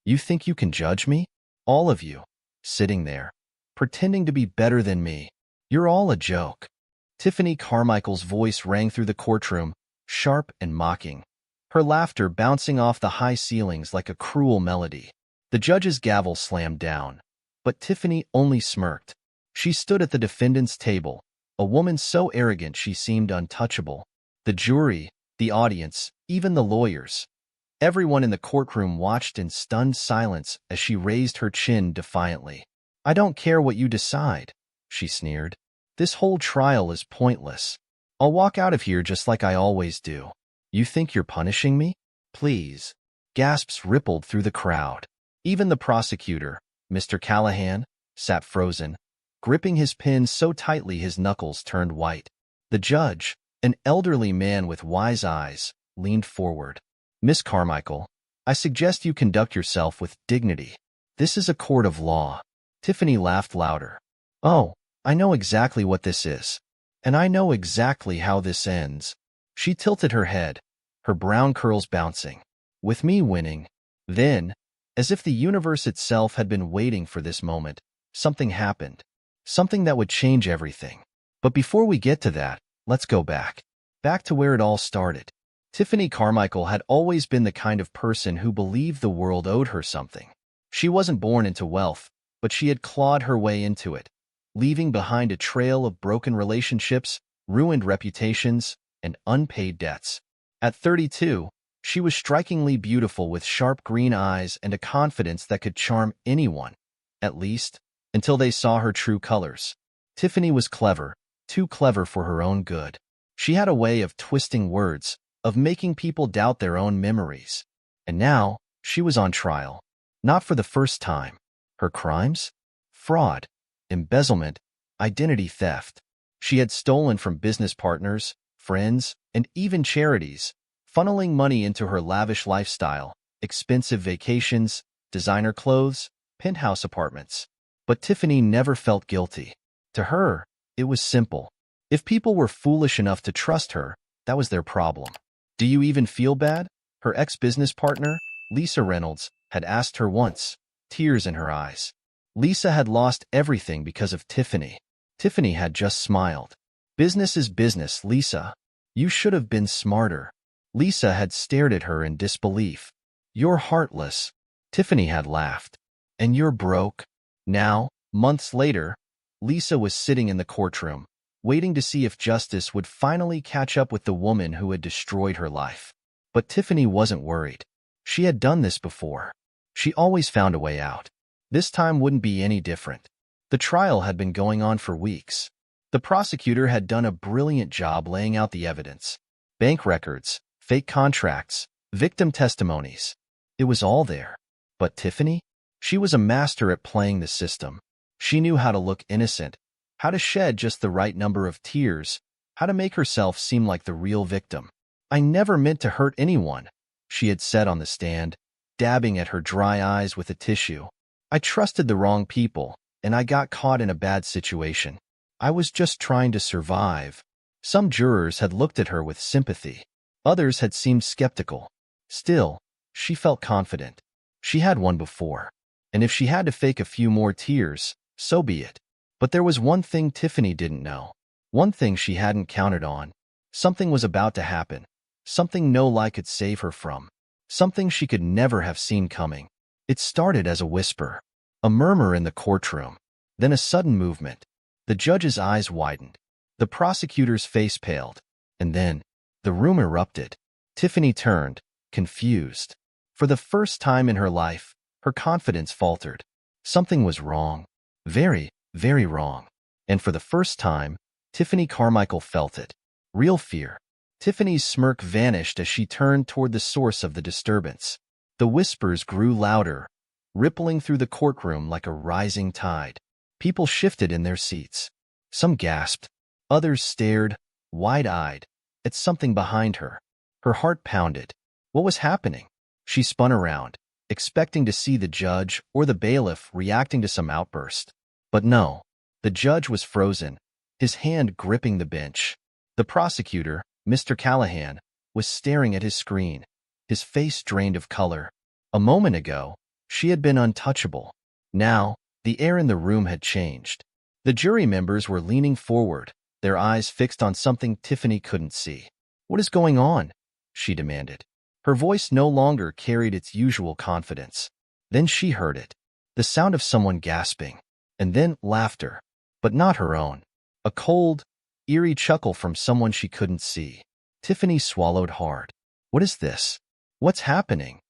You think you can judge me? All of you, sitting there, pretending to be better than me. You're all a joke. Tiffany Carmichael's voice rang through the courtroom, sharp and mocking, her laughter bouncing off the high ceilings like a cruel melody. The judge's gavel slammed down, but Tiffany only smirked. She stood at the defendant's table, a woman so arrogant she seemed untouchable. The jury, the audience, even the lawyers. Everyone in the courtroom watched in stunned silence as she raised her chin defiantly. I don't care what you decide, she sneered. This whole trial is pointless. I'll walk out of here just like I always do. You think you're punishing me? Please. Gasps rippled through the crowd. Even the prosecutor, Mr. Callahan, sat frozen, gripping his pen so tightly his knuckles turned white. The judge, an elderly man with wise eyes, leaned forward. Miss Carmichael, I suggest you conduct yourself with dignity. This is a court of law. Tiffany laughed louder. Oh, I know exactly what this is. And I know exactly how this ends. She tilted her head, her brown curls bouncing. With me winning. Then, as if the universe itself had been waiting for this moment, something happened. Something that would change everything. But before we get to that, let's go back. Back to where it all started. Tiffany Carmichael had always been the kind of person who believed the world owed her something. She wasn't born into wealth, but she had clawed her way into it, leaving behind a trail of broken relationships, ruined reputations, and unpaid debts. At 32, she was strikingly beautiful with sharp green eyes and a confidence that could charm anyone, at least, until they saw her true colors. Tiffany was clever, too clever for her own good. She had a way of twisting words, of making people doubt their own memories. And now, she was on trial. Not for the first time. Her crimes? Fraud, embezzlement, identity theft. She had stolen from business partners, friends, and even charities, funneling money into her lavish lifestyle, expensive vacations, designer clothes, penthouse apartments. But Tiffany never felt guilty. To her, it was simple. If people were foolish enough to trust her, that was their problem. Do you even feel bad? Her ex-business partner, Lisa Reynolds, had asked her once, tears in her eyes. Lisa had lost everything because of Tiffany. Tiffany had just smiled. Business is business, Lisa. You should have been smarter. Lisa had stared at her in disbelief. You're heartless. Tiffany had laughed. And you're broke. Now, months later, Lisa was sitting in the courtroom, waiting to see if justice would finally catch up with the woman who had destroyed her life. But Tiffany wasn't worried. She had done this before. She always found a way out. This time wouldn't be any different. The trial had been going on for weeks. The prosecutor had done a brilliant job laying out the evidence. Bank records, fake contracts, victim testimonies. It was all there. But Tiffany? She was a master at playing the system. She knew how to look innocent, how to shed just the right number of tears, how to make herself seem like the real victim. I never meant to hurt anyone, she had said on the stand, dabbing at her dry eyes with a tissue. I trusted the wrong people, and I got caught in a bad situation. I was just trying to survive. Some jurors had looked at her with sympathy. Others had seemed skeptical. Still, she felt confident. She had won before. And if she had to fake a few more tears, so be it. But there was one thing Tiffany didn't know. One thing she hadn't counted on. Something was about to happen. Something no lie could save her from. Something she could never have seen coming. It started as a whisper. A murmur in the courtroom. Then a sudden movement. The judge's eyes widened. The prosecutor's face paled. And then, the room erupted. Tiffany turned, confused. For the first time in her life, her confidence faltered. Something was wrong. Very, very wrong. And for the first time, Tiffany Carmichael felt it. Real fear. Tiffany's smirk vanished as she turned toward the source of the disturbance. The whispers grew louder, rippling through the courtroom like a rising tide. People shifted in their seats. Some gasped. Others stared, wide-eyed, at something behind her. Her heart pounded. What was happening? She spun around, expecting to see the judge or the bailiff reacting to some outburst. But no, the judge was frozen, his hand gripping the bench. The prosecutor, Mr. Callahan, was staring at his screen, his face drained of color. A moment ago, She had been untouchable. Now, the air in the room had changed. The jury members were leaning forward, their eyes fixed on something Tiffany couldn't see. "What is going on?" she demanded. Her voice no longer carried its usual confidence. Then she heard it, the sound of someone gasping, and then laughter, but not her own. A cold, eerie chuckle from someone she couldn't see. Tiffany swallowed hard. "What is this? What's happening?"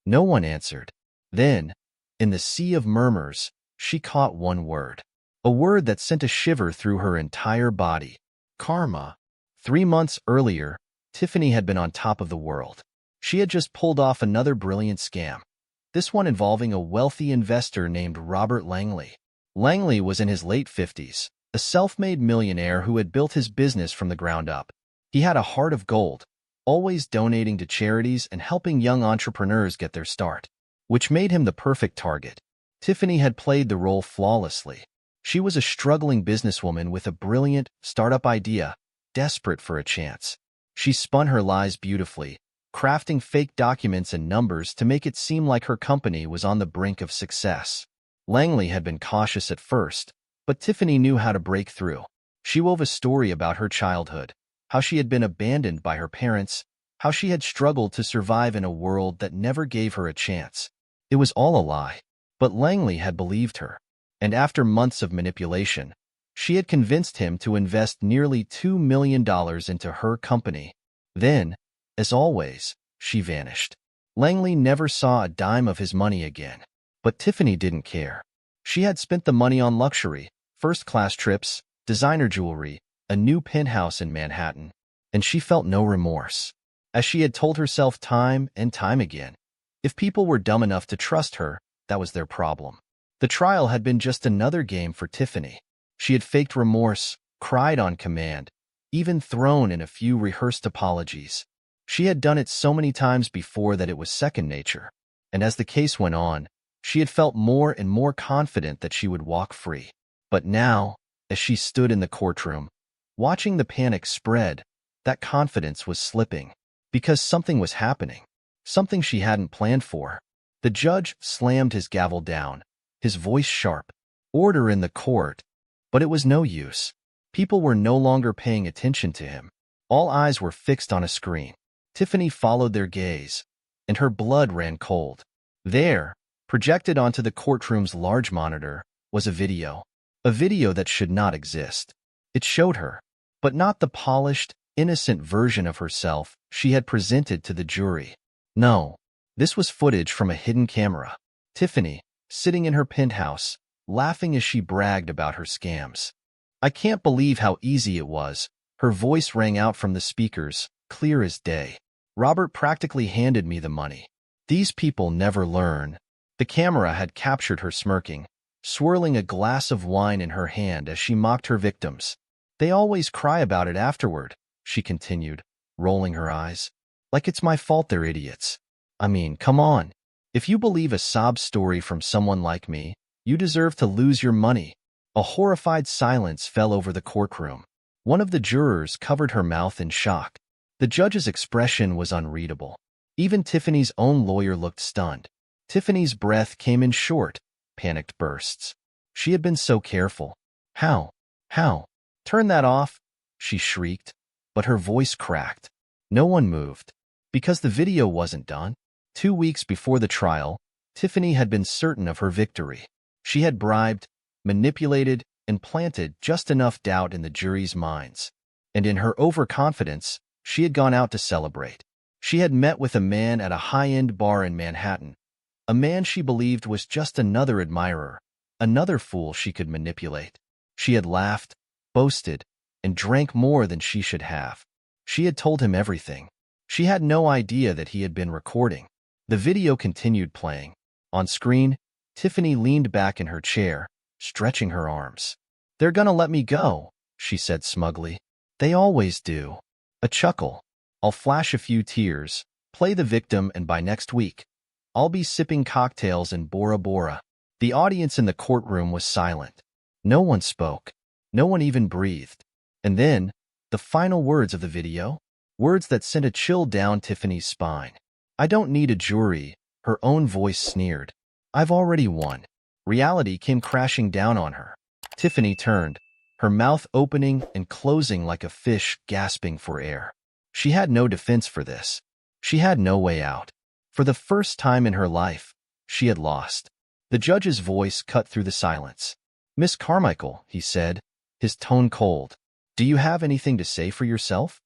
No one answered. Then, in the sea of murmurs, she caught one word. A word that sent a shiver through her entire body. Karma. 3 months earlier, Tiffany had been on top of the world. She had just pulled off another brilliant scam, this one involving a wealthy investor named Robert Langley. Langley was in his late 50s, a self-made millionaire who had built his business from the ground up. He had a heart of gold, always donating to charities and helping young entrepreneurs get their start, which made him the perfect target. Tiffany had played the role flawlessly. She was a struggling businesswoman with a brilliant, startup idea, desperate for a chance. She spun her lies beautifully, crafting fake documents and numbers to make it seem like her company was on the brink of success. Langley had been cautious at first, but Tiffany knew how to break through. She wove a story about her childhood, how she had been abandoned by her parents, how she had struggled to survive in a world that never gave her a chance. It was all a lie, but Langley had believed her, and after months of manipulation, she had convinced him to invest nearly $2 million into her company. Then, as always, she vanished. Langley never saw a dime of his money again, but Tiffany didn't care. She had spent the money on luxury, first-class trips, designer jewelry, a new penthouse in Manhattan, and she felt no remorse. As she had told herself time and time again, if people were dumb enough to trust her, that was their problem. The trial had been just another game for Tiffany. She had faked remorse, cried on command, even thrown in a few rehearsed apologies. She had done it so many times before that it was second nature, and as the case went on, she had felt more and more confident that she would walk free. But now, as she stood in the courtroom, watching the panic spread, that confidence was slipping, because something was happening, something she hadn't planned for. The judge slammed his gavel down, his voice sharp. Order in the court. But it was no use. People were no longer paying attention to him. All eyes were fixed on a screen. Tiffany followed their gaze, and her blood ran cold. There, projected onto the courtroom's large monitor, was a video that should not exist. It showed her, but not the polished, innocent version of herself she had presented to the jury. No, this was footage from a hidden camera. Tiffany, sitting in her penthouse, laughing as she bragged about her scams. "I can't believe how easy it was." Her voice rang out from the speakers, clear as day. "Robert practically handed me the money. These people never learn." The camera had captured her smirking, swirling a glass of wine in her hand as she mocked her victims. "They always cry about it afterward," she continued, rolling her eyes. "Like it's my fault they're idiots. I mean, come on. If you believe a sob story from someone like me, you deserve to lose your money." A horrified silence fell over the courtroom. One of the jurors covered her mouth in shock. The judge's expression was unreadable. Even Tiffany's own lawyer looked stunned. Tiffany's breath came in short, panicked bursts. She had been so careful. How? Turn that off, she shrieked, but her voice cracked. No one moved, because the video wasn't done. 2 weeks before the trial, Tiffany had been certain of her victory. She had bribed, manipulated, and planted just enough doubt in the jury's minds. And in her overconfidence, she had gone out to celebrate. She had met with a man at a high-end bar in Manhattan, a man she believed was just another admirer, another fool she could manipulate. She had laughed, boasted, and drank more than she should have. She had told him everything. She had no idea that he had been recording. The video continued playing. On screen, Tiffany leaned back in her chair, stretching her arms. "They're gonna let me go," she said smugly. "They always do." A chuckle. "I'll flash a few tears, play the victim, and by next week, I'll be sipping cocktails in Bora Bora." The audience in the courtroom was silent. No one spoke. No one even breathed. And then, the final words of the video, words that sent a chill down Tiffany's spine. "I don't need a jury," her own voice sneered. I've already won. Reality came crashing down on her. Tiffany turned, her mouth opening and closing like a fish gasping for air. She had no defense for this. She had no way out. For the first time in her life, she had lost. The judge's voice cut through the silence. "Miss Carmichael," he said, his tone cold, "do you have anything to say for yourself?"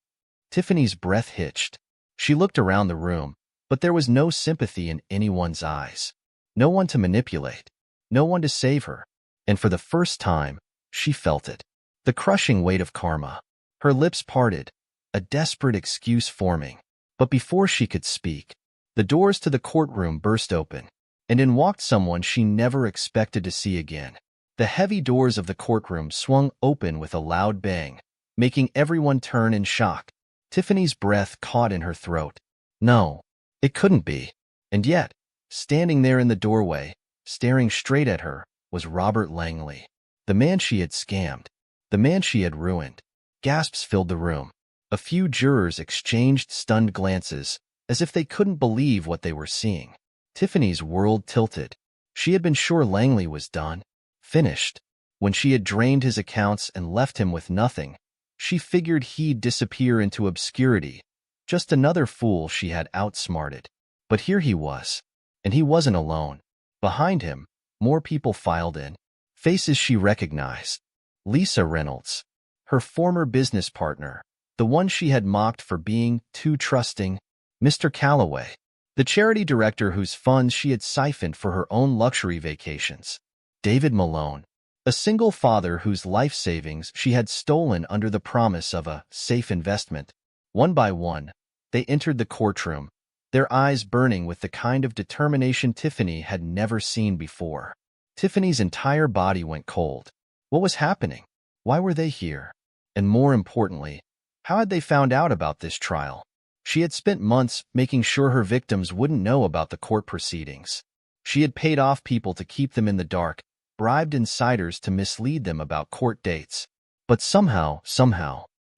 Tiffany's breath hitched. She looked around the room, but there was no sympathy in anyone's eyes. No one to manipulate. No one to save her. And for the first time, she felt it. The crushing weight of karma. Her lips parted, a desperate excuse forming. But before she could speak, the doors to the courtroom burst open, and in walked someone she never expected to see again. The heavy doors of the courtroom swung open with a loud bang, making everyone turn in shock. Tiffany's breath caught in her throat. No, it couldn't be. And yet, standing there in the doorway, staring straight at her, was Robert Langley. The man she had scammed. The man she had ruined. Gasps filled the room. A few jurors exchanged stunned glances, as if they couldn't believe what they were seeing. Tiffany's world tilted. She had been sure Langley was done, finished. When she had drained his accounts and left him with nothing, she figured he'd disappear into obscurity, just another fool she had outsmarted. But here he was, and he wasn't alone. Behind him, more people filed in, faces she recognized. Lisa Reynolds, her former business partner, the one she had mocked for being too trusting. Mr. Calloway, the charity director whose funds she had siphoned for her own luxury vacations. David Malone, a single father whose life savings she had stolen under the promise of a safe investment. One by one, they entered the courtroom, their eyes burning with the kind of determination Tiffany had never seen before. Tiffany's entire body went cold. What was happening? Why were they here? And more importantly, how had they found out about this trial? She had spent months making sure her victims wouldn't know about the court proceedings. She had paid off people to keep them in the dark, bribed insiders to mislead them about court dates. But somehow,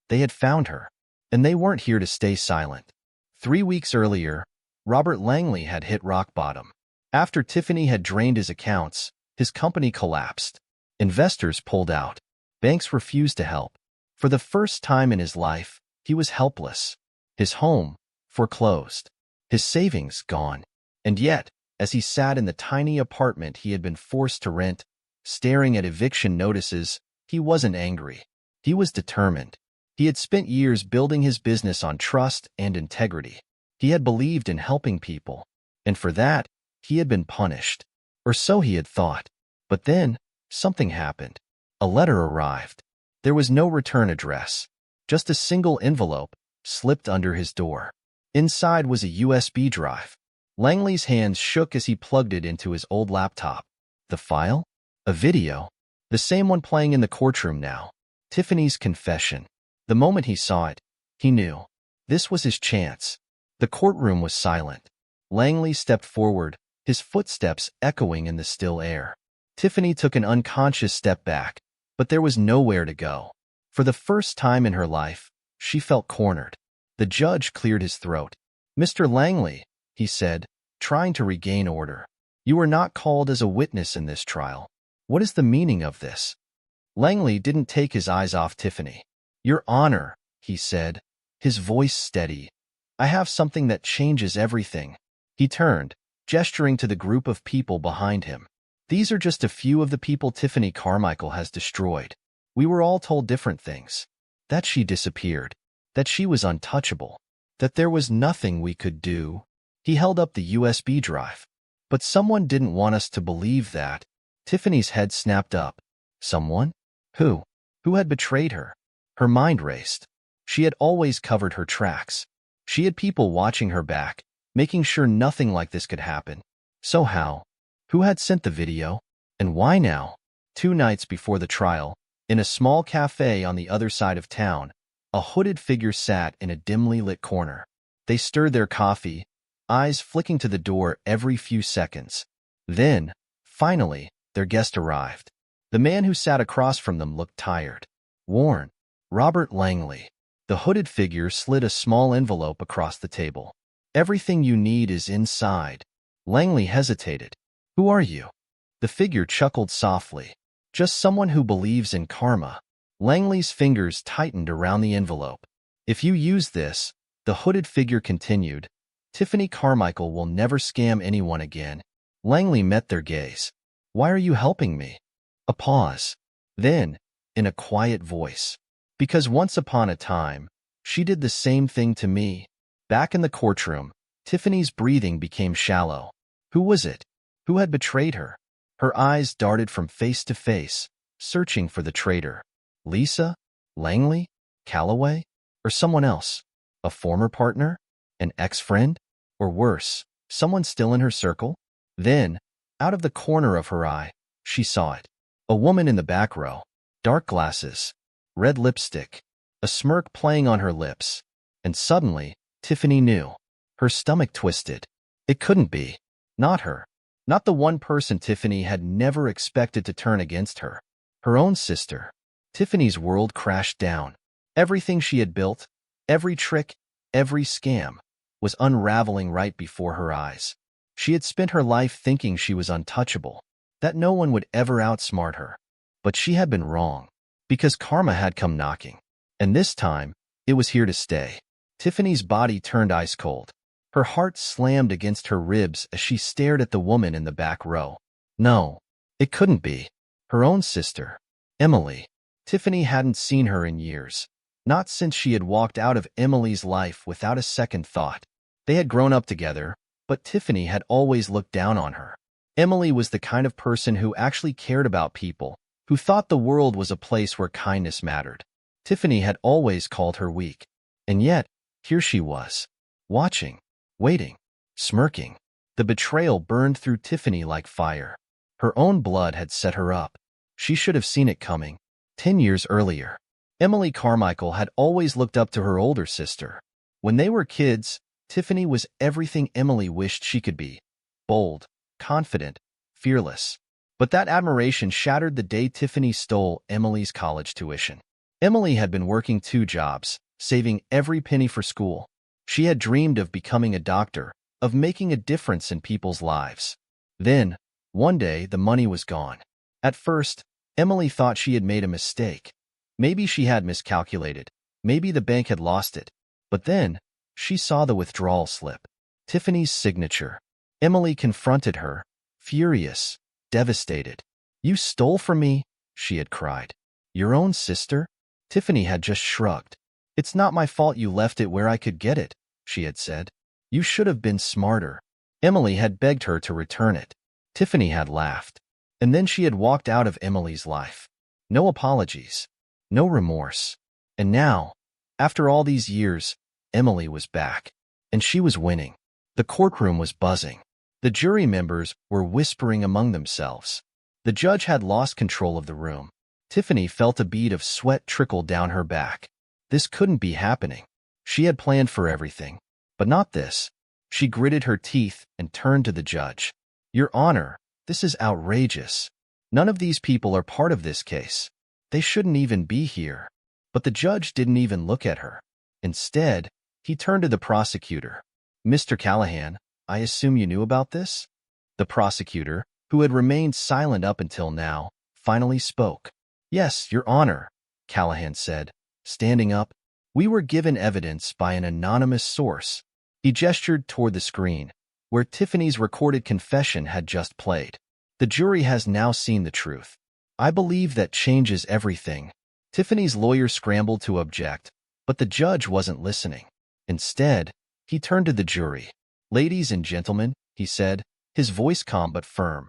they had found her. And they weren't here to stay silent. 3 weeks earlier, Robert Langley had hit rock bottom. After Tiffany had drained his accounts, his company collapsed. Investors pulled out. Banks refused to help. For the first time in his life, he was helpless. His home, foreclosed. His savings, gone. And yet, as he sat in the tiny apartment he had been forced to rent, staring at eviction notices, he wasn't angry. He was determined. He had spent years building his business on trust and integrity. He had believed in helping people. And for that, he had been punished. Or so he had thought. But then, something happened. A letter arrived. There was no return address. Just a single envelope, slipped under his door. Inside was a USB drive. Langley's hands shook as he plugged it into his old laptop. The file? A video. The same one playing in the courtroom now. Tiffany's confession. The moment he saw it, he knew. This was his chance. The courtroom was silent. Langley stepped forward, his footsteps echoing in the still air. Tiffany took an unconscious step back, but there was nowhere to go. For the first time in her life, she felt cornered. The judge cleared his throat. "Mr. Langley," he said, trying to regain order, "you were not called as a witness in this trial. What is the meaning of this?" Langley didn't take his eyes off Tiffany. "Your Honor," he said, his voice steady, "I have something that changes everything." He turned, gesturing to the group of people behind him. "These are just a few of the people Tiffany Carmichael has destroyed. We were all told different things. That she disappeared. That she was untouchable. That there was nothing we could do." He held up the USB drive. "But someone didn't want us to believe that." Tiffany's head snapped up. Someone? Who? Who had betrayed her? Her mind raced. She had always covered her tracks. She had people watching her back, making sure nothing like this could happen. So how? Who had sent the video? And why now? 2 nights before the trial, in a small cafe on the other side of town, a hooded figure sat in a dimly lit corner. They stirred their coffee, eyes flicking to the door every few seconds. Then, finally, their guest arrived. The man who sat across from them looked tired, worn. Robert Langley. The hooded figure slid a small envelope across the table. "Everything you need is inside." Langley hesitated. Who are you? The figure chuckled softly. Just someone who believes in karma. Langley's fingers tightened around the envelope. If you use this, the hooded figure continued, Tiffany Carmichael will never scam anyone again. Langley met their gaze. Why are you helping me? A pause. Then, in a quiet voice. Because once upon a time, she did the same thing to me. Back in the courtroom, Tiffany's breathing became shallow. Who was it? Who had betrayed her? Her eyes darted from face to face, searching for the traitor. Lisa? Langley? Calloway? Or someone else? A former partner? An ex-friend? Or worse, someone still in her circle? Then, out of the corner of her eye, she saw it. A woman in the back row. Dark glasses. Red lipstick. A smirk playing on her lips. And suddenly, Tiffany knew. Her stomach twisted. It couldn't be. Not her. Not the one person Tiffany had never expected to turn against her. Her own sister. Tiffany's world crashed down. Everything she had built, every trick, every scam, was unraveling right before her eyes. She had spent her life thinking she was untouchable, that no one would ever outsmart her. But she had been wrong, because karma had come knocking. And this time, it was here to stay. Tiffany's body turned ice cold. Her heart slammed against her ribs as she stared at the woman in the back row. No, it couldn't be. Her own sister, Emily. Tiffany hadn't seen her in years. Not since she had walked out of Emily's life without a second thought. They had grown up together, but Tiffany had always looked down on her. Emily was the kind of person who actually cared about people, who thought the world was a place where kindness mattered. Tiffany had always called her weak. And yet, here she was, watching, waiting, smirking. The betrayal burned through Tiffany like fire. Her own blood had set her up. She should have seen it coming. 10 years earlier, Emily Carmichael had always looked up to her older sister. When they were kids, Tiffany was everything Emily wished she could be. Bold, confident, fearless. But that admiration shattered the day Tiffany stole Emily's college tuition. Emily had been working 2 jobs, saving every penny for school. She had dreamed of becoming a doctor, of making a difference in people's lives. Then, one day, the money was gone. At first, Emily thought she had made a mistake. Maybe she had miscalculated. Maybe the bank had lost it. But then, she saw the withdrawal slip. Tiffany's signature. Emily confronted her, furious, devastated. You stole from me, she had cried. Your own sister? Tiffany had just shrugged. It's not my fault you left it where I could get it, she had said. You should have been smarter. Emily had begged her to return it. Tiffany had laughed. And then she had walked out of Emily's life. No apologies. No remorse. And now, after all these years, Emily was back. And she was winning. The courtroom was buzzing. The jury members were whispering among themselves. The judge had lost control of the room. Tiffany felt a bead of sweat trickle down her back. This couldn't be happening. She had planned for everything. But not this. She gritted her teeth and turned to the judge. Your Honor, this is outrageous. None of these people are part of this case. They shouldn't even be here. But the judge didn't even look at her. Instead, he turned to the prosecutor. Mr. Callahan, I assume you knew about this? The prosecutor, who had remained silent up until now, finally spoke. Yes, Your Honor, Callahan said, standing up. We were given evidence by an anonymous source. He gestured toward the screen, where Tiffany's recorded confession had just played. The jury has now seen the truth. I believe that changes everything. Tiffany's lawyer scrambled to object, but the judge wasn't listening. Instead, he turned to the jury. Ladies and gentlemen, he said, his voice calm but firm.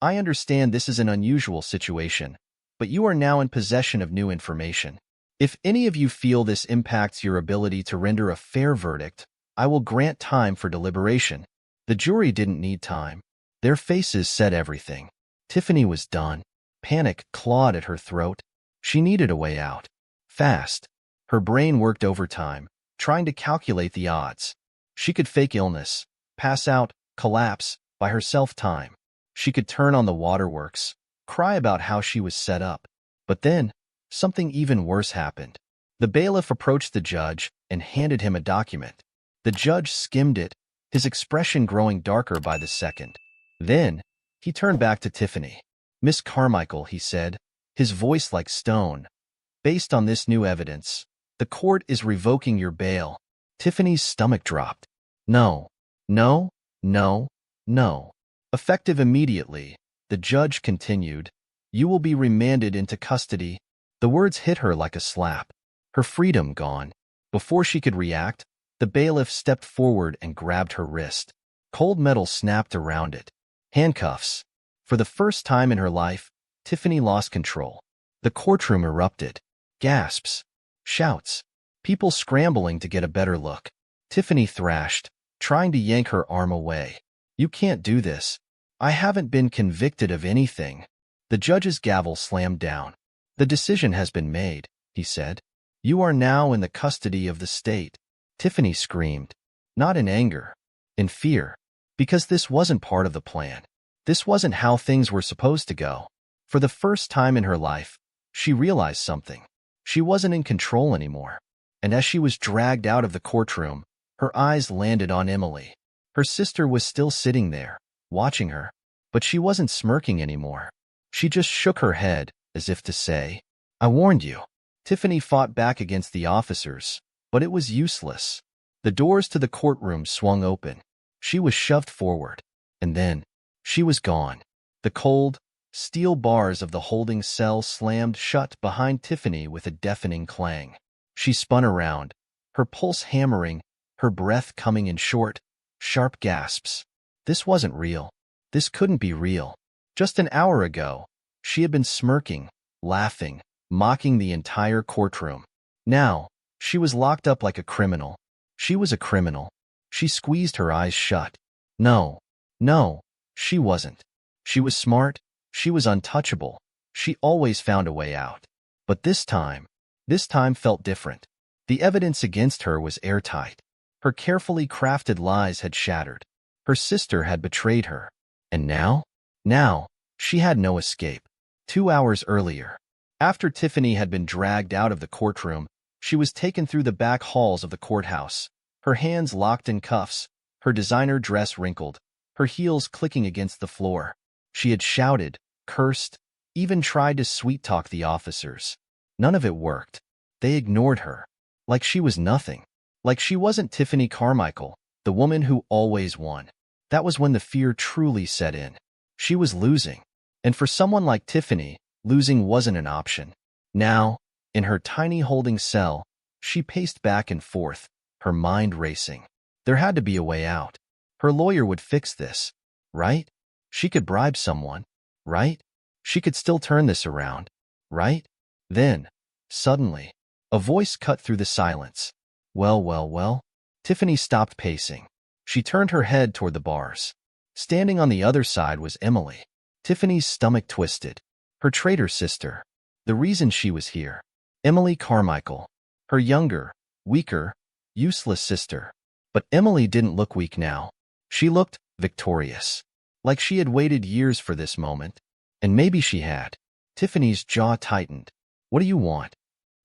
I understand this is an unusual situation, but you are now in possession of new information. If any of you feel this impacts your ability to render a fair verdict, I will grant time for deliberation. The jury didn't need time. Their faces said everything. Tiffany was done. Panic clawed at her throat. She needed a way out. Fast. Her brain worked overtime, trying to calculate the odds. She could fake illness, pass out, collapse, buy herself time. She could turn on the waterworks, cry about how she was set up. But then, something even worse happened. The bailiff approached the judge and handed him a document. The judge skimmed it, his expression growing darker by the second. Then, He turned back to Tiffany. "Miss Carmichael," he said, his voice like stone. "Based on this new evidence, the court is revoking your bail." Tiffany's stomach dropped. "No, no, no, no." Effective immediately, the judge continued, "You will be remanded into custody." The words hit her like a slap. Her freedom gone. Before she could react, the bailiff stepped forward and grabbed her wrist. Cold metal snapped around it. Handcuffs. For the first time in her life, Tiffany lost control. The courtroom erupted. Gasps. Shouts. People scrambling to get a better look. Tiffany thrashed, trying to yank her arm away. "You can't do this. I haven't been convicted of anything." The judge's gavel slammed down. "The decision has been made," he said. "You are now in the custody of the state." Tiffany screamed. Not in anger. In fear. Because this wasn't part of the plan. This wasn't how things were supposed to go. For the first time in her life, she realized something. She wasn't in control anymore. And as she was dragged out of the courtroom, her eyes landed on Emily. Her sister was still sitting there, watching her. But she wasn't smirking anymore. She just shook her head, as if to say, "I warned you." Tiffany fought back against the officers, but it was useless. The doors to the courtroom swung open. She was shoved forward. And then, she was gone. The cold, steel bars of the holding cell slammed shut behind Tiffany with a deafening clang. She spun around, her pulse hammering, her breath coming in short, sharp gasps. This wasn't real. This couldn't be real. Just an hour ago, she had been smirking, laughing, mocking the entire courtroom. Now, she was locked up like a criminal. She was a criminal. She squeezed her eyes shut. No, no, she wasn't. She was smart. She was untouchable. She always found a way out. But this time felt different. The evidence against her was airtight. Her carefully crafted lies had shattered. Her sister had betrayed her. And now, she had no escape. 2 hours earlier, after Tiffany had been dragged out of the courtroom, she was taken through the back halls of the courthouse, her hands locked in cuffs, her designer dress wrinkled, her heels clicking against the floor. She had shouted, cursed, even tried to sweet-talk the officers. None of it worked. They ignored her. Like she was nothing. Like she wasn't Tiffany Carmichael, the woman who always won. That was when the fear truly set in. She was losing. And for someone like Tiffany, losing wasn't an option. Now, in her tiny holding cell, she paced back and forth, her mind racing. There had to be a way out. Her lawyer would fix this, right? She could bribe someone, right? She could still turn this around, right? Then, suddenly, a voice cut through the silence. Well. Tiffany stopped pacing. She turned her head toward the bars. Standing on the other side was Emily. Tiffany's stomach twisted. Her traitor sister. The reason she was here. Emily Carmichael. Her younger, weaker, useless sister. But Emily didn't look weak now. She looked victorious. Like she had waited years for this moment. And maybe she had. Tiffany's jaw tightened. "What do you want?"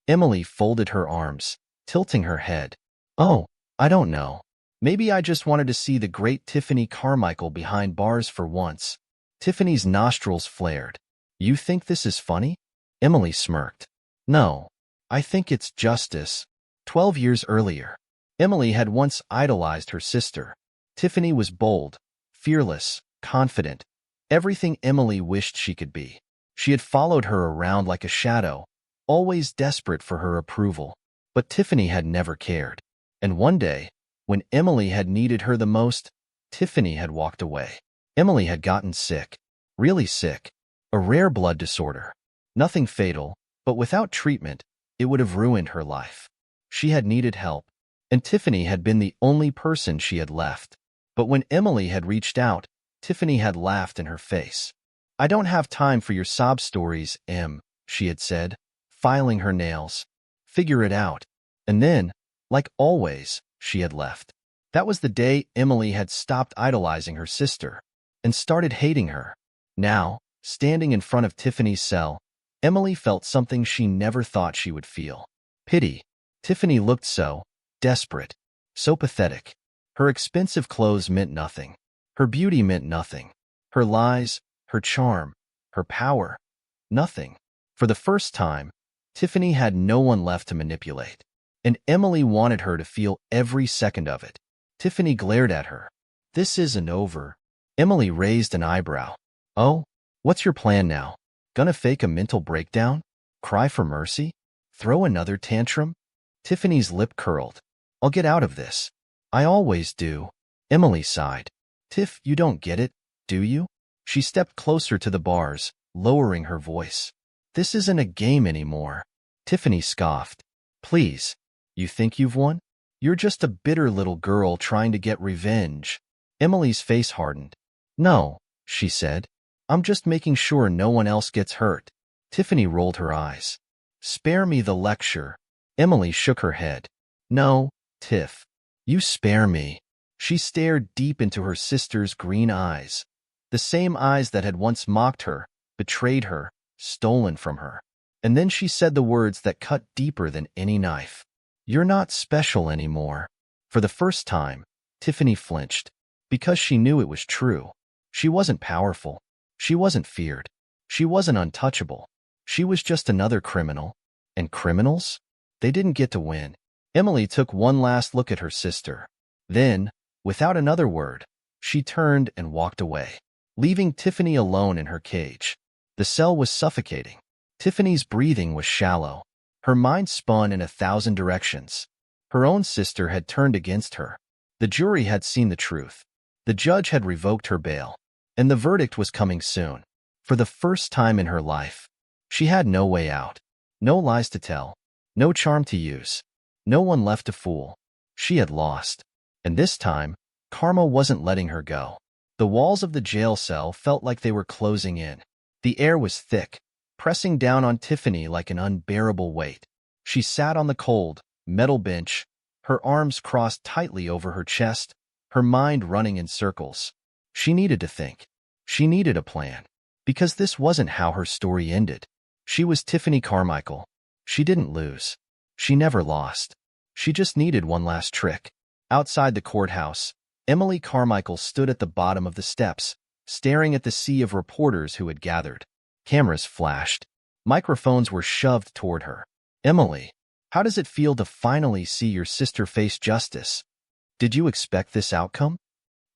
Emily folded her arms, tilting her head. "Oh, I don't know. Maybe I just wanted to see the great Tiffany Carmichael behind bars for once." Tiffany's nostrils flared. "You think this is funny?" Emily smirked. "No, I think it's justice." 12 years earlier, Emily had once idolized her sister. Tiffany was bold, fearless, confident, everything Emily wished she could be. She had followed her around like a shadow, always desperate for her approval. But Tiffany had never cared. And one day, when Emily had needed her the most, Tiffany had walked away. Emily had gotten sick, really sick, a rare blood disorder. Nothing fatal, but without treatment, it would have ruined her life. She had needed help, and Tiffany had been the only person she had left. But when Emily had reached out, Tiffany had laughed in her face. "I don't have time for your sob stories, Em," she had said, filing her nails. "Figure it out." And then, like always, she had left. That was the day Emily had stopped idolizing her sister and started hating her. Now, standing in front of Tiffany's cell, Emily felt something she never thought she would feel. Pity. Tiffany looked so desperate, so pathetic. Her expensive clothes meant nothing. Her beauty meant nothing. Her lies, her charm, her power. Nothing. For the first time, Tiffany had no one left to manipulate, and Emily wanted her to feel every second of it. Tiffany glared at her. "This isn't over." Emily raised an eyebrow. "Oh, what's your plan now? Gonna fake a mental breakdown? Cry for mercy? Throw another tantrum?" Tiffany's lip curled. "I'll get out of this. I always do." Emily sighed. "Tiff, you don't get it, do you?" She stepped closer to the bars, lowering her voice. "This isn't a game anymore." Tiffany scoffed. "Please, you think you've won? You're just a bitter little girl trying to get revenge." Emily's face hardened. "No," she said. "I'm just making sure no one else gets hurt." Tiffany rolled her eyes. "Spare me the lecture." Emily shook her head. "No, Tiff. You spare me." She stared deep into her sister's green eyes, the same eyes that had once mocked her, betrayed her, stolen from her. And then she said the words that cut deeper than any knife. "You're not special anymore." For the first time, Tiffany flinched, because she knew it was true. She wasn't powerful. She wasn't feared. She wasn't untouchable. She was just another criminal. And criminals? They didn't get to win. Emily took one last look at her sister. Then, without another word, she turned and walked away, leaving Tiffany alone in her cage. The cell was suffocating. Tiffany's breathing was shallow. Her mind spun in 1,000 directions. Her own sister had turned against her. The jury had seen the truth. The judge had revoked her bail, and the verdict was coming soon. For the first time in her life, she had no way out. No lies to tell. No charm to use. No one left to fool. She had lost. And this time, karma wasn't letting her go. The walls of the jail cell felt like they were closing in. The air was thick, pressing down on Tiffany like an unbearable weight. She sat on the cold, metal bench, her arms crossed tightly over her chest, her mind running in circles. She needed to think. She needed a plan. Because this wasn't how her story ended. She was Tiffany Carmichael. She didn't lose. She never lost. She just needed one last trick. Outside the courthouse, Emily Carmichael stood at the bottom of the steps, staring at the sea of reporters who had gathered. Cameras flashed. Microphones were shoved toward her. "Emily, how does it feel to finally see your sister face justice? Did you expect this outcome?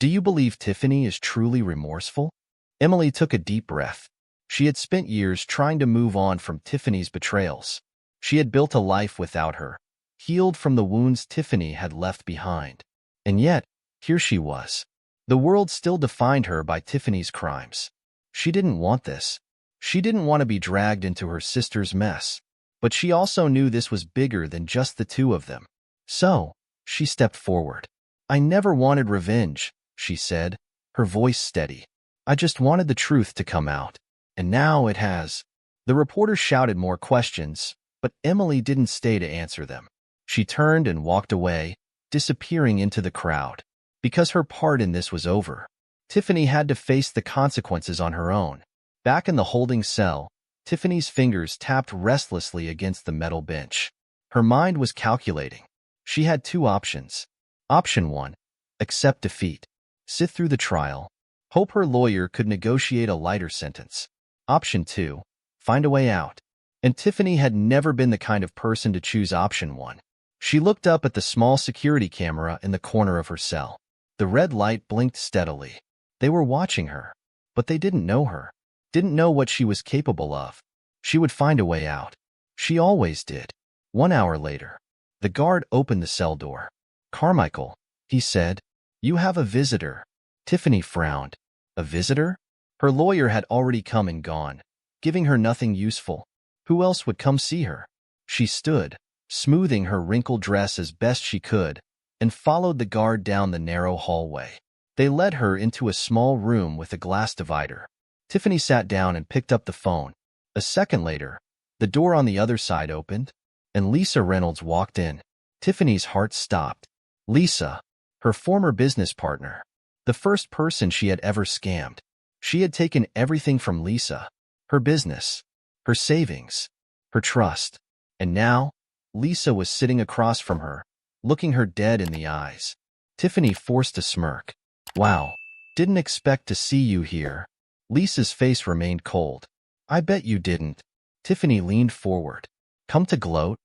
Do you believe Tiffany is truly remorseful?" Emily took a deep breath. She had spent years trying to move on from Tiffany's betrayals. She had built a life without her, healed from the wounds Tiffany had left behind. And yet, here she was. The world still defined her by Tiffany's crimes. She didn't want this. She didn't want to be dragged into her sister's mess. But she also knew this was bigger than just the two of them. So, she stepped forward. "I never wanted revenge," she said, her voice steady. "I just wanted the truth to come out. And now it has." The reporter shouted more questions, but Emily didn't stay to answer them. She turned and walked away, disappearing into the crowd. Because her part in this was over. Tiffany had to face the consequences on her own. Back in the holding cell, Tiffany's fingers tapped restlessly against the metal bench. Her mind was calculating. She had two options. Option 1, accept defeat. Sit through the trial. Hope her lawyer could negotiate a lighter sentence. Option 2, find a way out. And Tiffany had never been the kind of person to choose option 1. She looked up at the small security camera in the corner of her cell. The red light blinked steadily. They were watching her, but they didn't know her, didn't know what she was capable of. She would find a way out. She always did. 1 hour later, the guard opened the cell door. "Carmichael," he said, "you have a visitor." Tiffany frowned. A visitor? Her lawyer had already come and gone, giving her nothing useful. Who else would come see her? She stood, smoothing her wrinkled dress as best she could, and followed the guard down the narrow hallway. They led her into a small room with a glass divider. Tiffany sat down and picked up the phone. A second later, the door on the other side opened, and Lisa Reynolds walked in. Tiffany's heart stopped. Lisa, her former business partner, the first person she had ever scammed. She had taken everything from Lisa, her business, her savings, her trust. And now, Lisa was sitting across from her, looking her dead in the eyes. Tiffany forced a smirk. "Wow, didn't expect to see you here." Lisa's face remained cold. I bet you didn't. Tiffany leaned forward. Come to gloat?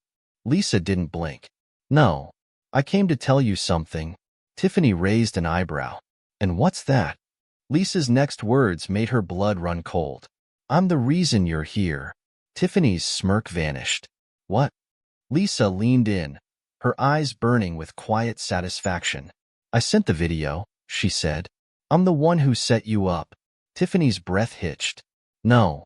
Lisa didn't blink. No. I came to tell you something. Tiffany raised an eyebrow. And what's that? Lisa's next words made her blood run cold. I'm the reason you're here. Tiffany's smirk vanished. What? Lisa leaned in, her eyes burning with quiet satisfaction. I sent the video, she said. I'm the one who set you up. Tiffany's breath hitched. No,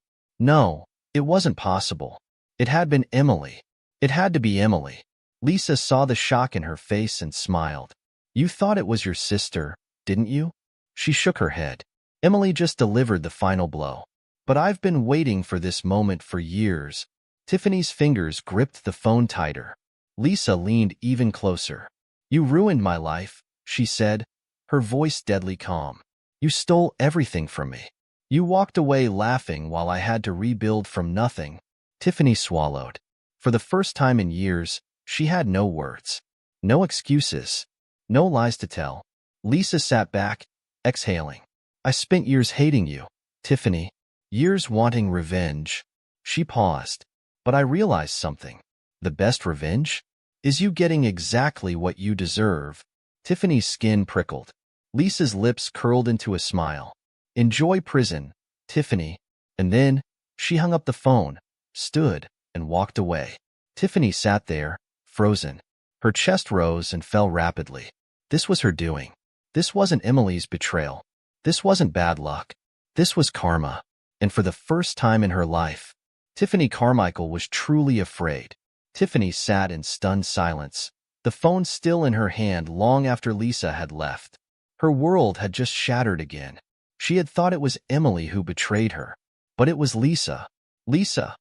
it wasn't possible. It had been Emily. It had to be Emily. Lisa saw the shock in her face and smiled. You thought it was your sister, didn't you? She shook her head. Emily just delivered the final blow. But I've been waiting for this moment for years. Tiffany's fingers gripped the phone tighter. Lisa leaned even closer. You ruined my life, she said, her voice deadly calm. You stole everything from me. You walked away laughing while I had to rebuild from nothing. Tiffany swallowed. For the first time in years, she had no words. No excuses. No lies to tell. Lisa sat back, exhaling. I spent years hating you, Tiffany. Years wanting revenge. She paused. But I realized something. The best revenge? Is you getting exactly what you deserve. Tiffany's skin prickled. Lisa's lips curled into a smile. Enjoy prison, Tiffany. And then, she hung up the phone, stood, and walked away. Tiffany sat there, frozen. Her chest rose and fell rapidly. This was her doing. This wasn't Emily's betrayal. This wasn't bad luck. This was karma. And for the first time in her life, Tiffany Carmichael was truly afraid. Tiffany sat in stunned silence, the phone still in her hand long after Lisa had left. Her world had just shattered again. She had thought it was Emily who betrayed her. But it was Lisa. Lisa,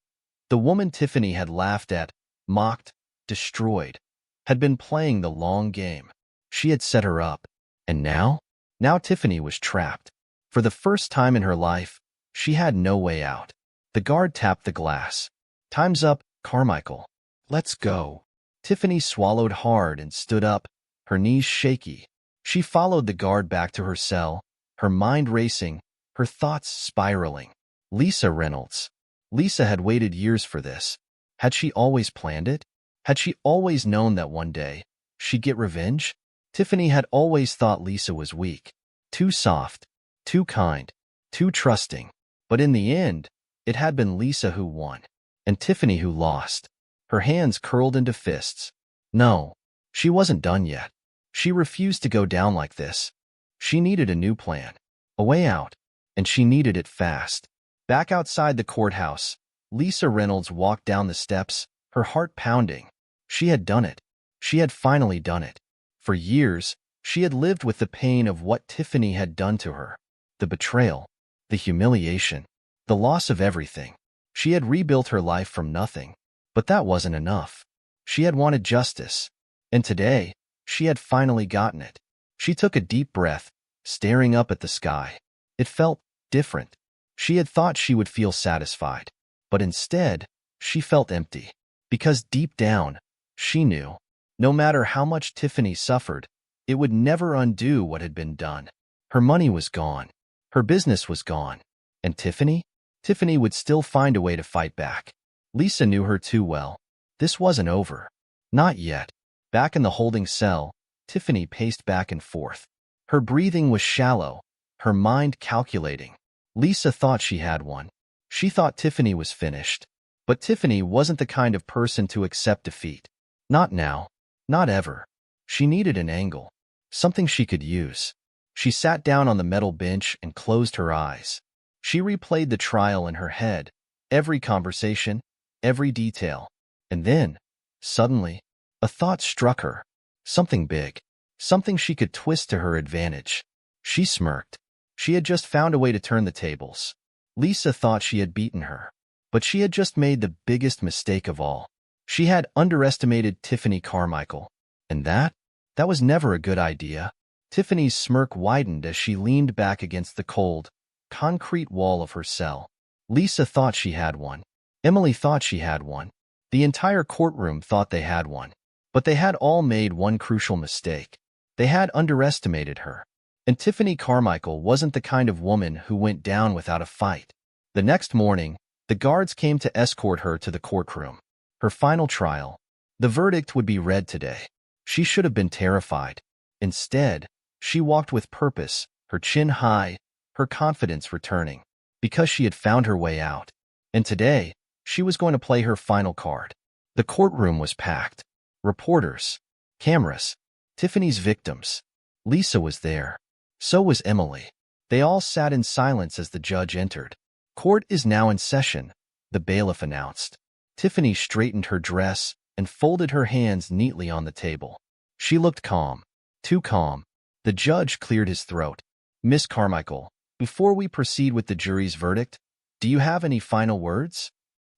the woman Tiffany had laughed at, mocked, destroyed, had been playing the long game. She had set her up. And now? Now Tiffany was trapped. For the first time in her life, she had no way out. The guard tapped the glass. Time's up, Carmichael. Let's go. Tiffany swallowed hard and stood up, her knees shaky. She followed the guard back to her cell, her mind racing, her thoughts spiraling. Lisa Reynolds. Lisa had waited years for this. Had she always planned it? Had she always known that one day she'd get revenge? Tiffany had always thought Lisa was weak, too soft, too kind, too trusting. But in the end, it had been Lisa who won, and Tiffany who lost. Her hands curled into fists. No, she wasn't done yet. She refused to go down like this. She needed a new plan, a way out, and she needed it fast. Back outside the courthouse, Lisa Reynolds walked down the steps, her heart pounding. She had done it. She had finally done it. For years, she had lived with the pain of what Tiffany had done to her. The betrayal, the humiliation, the loss of everything. She had rebuilt her life from nothing. But that wasn't enough. She had wanted justice. And today, she had finally gotten it. She took a deep breath, staring up at the sky. It felt different. She had thought she would feel satisfied. But instead, she felt empty. Because deep down, she knew, no matter how much Tiffany suffered, it would never undo what had been done. Her money was gone. Her business was gone. And Tiffany? Tiffany would still find a way to fight back. Lisa knew her too well. This wasn't over. Not yet. Back in the holding cell, Tiffany paced back and forth. Her breathing was shallow, her mind calculating. Lisa thought she had one. She thought Tiffany was finished. But Tiffany wasn't the kind of person to accept defeat. Not now. Not ever. She needed an angle. Something she could use. She sat down on the metal bench and closed her eyes. She replayed the trial in her head, every conversation, every detail. And then, suddenly, a thought struck her. Something big. Something she could twist to her advantage. She smirked. She had just found a way to turn the tables. Lisa thought she had beaten her. But she had just made the biggest mistake of all. She had underestimated Tiffany Carmichael. And that was never a good idea. Tiffany's smirk widened as she leaned back against the cold, concrete wall of her cell. Lisa thought she had one. Emily thought she had one. The entire courtroom thought they had one. But they had all made one crucial mistake. They had underestimated her. And Tiffany Carmichael wasn't the kind of woman who went down without a fight. The next morning, the guards came to escort her to the courtroom. Her final trial. The verdict would be read today. She should have been terrified. Instead, she walked with purpose, her chin high, her confidence returning, because she had found her way out. And today, she was going to play her final card. The courtroom was packed. Reporters, cameras, Tiffany's victims. Lisa was there. So was Emily. They all sat in silence as the judge entered. Court is now in session, the bailiff announced. Tiffany straightened her dress and folded her hands neatly on the table. She looked calm. Too calm. The judge cleared his throat. Miss Carmichael, before we proceed with the jury's verdict, do you have any final words?